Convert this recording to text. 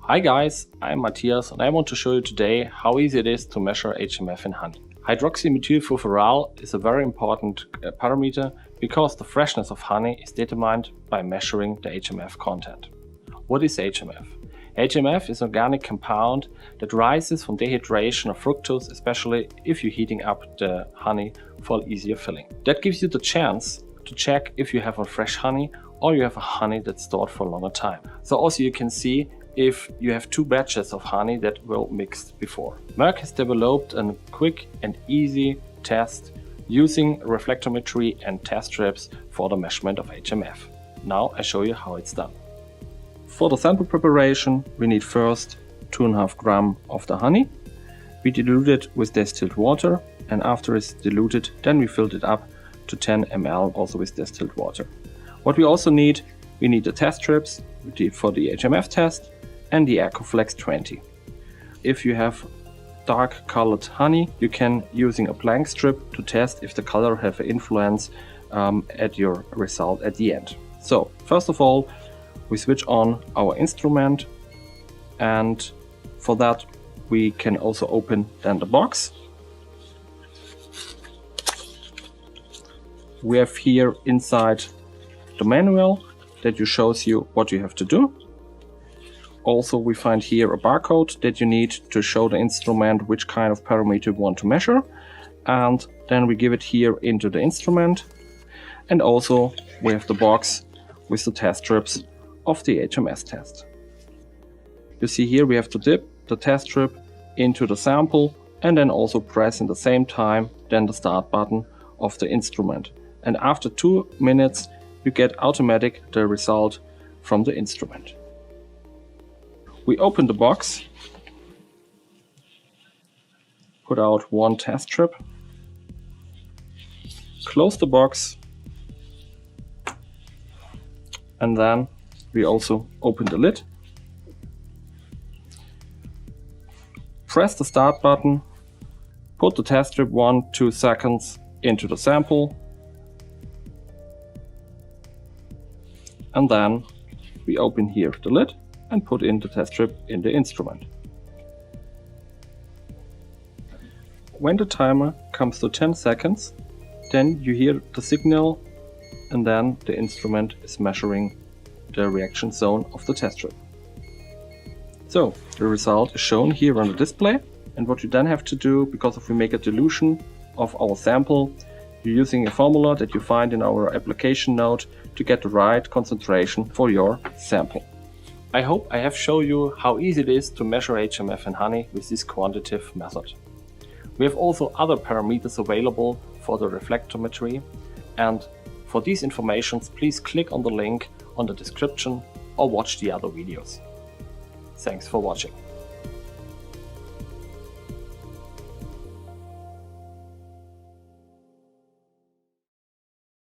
Hi guys, I'm Matthias and I want to show you today how easy it is to measure HMF in honey. Hydroxymethylfurfural is a very important parameter because the freshness of honey is determined by measuring the HMF content. What is HMF? HMF is an organic compound that rises from dehydration of fructose, especially if you're heating up the honey for easier filling. That gives you the chance to check if you have a fresh honey or you have a honey that's stored for a longer time. So also you can see if you have two batches of honey that were mixed before. Merck has developed a quick and easy test using reflectometry and test strips for the measurement of HMF. Now I show you how it's done. For the sample preparation we need first 2.5 grams of the honey. We dilute it with distilled water, and after it's diluted then we filled it up to 10 ml also with distilled water. What we also need, we need the test strips for the HMF test and the RQflex 20. If you have dark colored honey, you can using a blank strip to test if the color have an influence at your result at the end. So first of all we switch on our instrument, and for that we can also open then the box. We have here inside the manual that shows you what you have to do. Also we find here a barcode that you need to show the instrument which kind of parameter you want to measure, and then we give it here into the instrument. And also we have the box with the test strips of the HMS test. You see here we have to dip the test strip into the sample and then also press in the same time then the start button of the instrument. And after 2 minutes you get automatic the result from the instrument. We open the box, put out one test strip, close the box, and then we also open the lid, press the start button, put the test strip 1-2 seconds into the sample, and then we open here the lid and put in the test strip in the instrument. When the timer comes to 10 seconds, then you hear the signal and then the instrument is measuring the reaction zone of the test strip. So the result is shown here on the display, and what you then have to do, because if we make a dilution of our sample, you're using a formula that you find in our application note to get the right concentration for your sample. I hope I have shown you how easy it is to measure HMF in honey with this quantitative method. We have also other parameters available for the reflectometry, and for these informations please click on the link on the description or watch the other videos. Thanks for watching.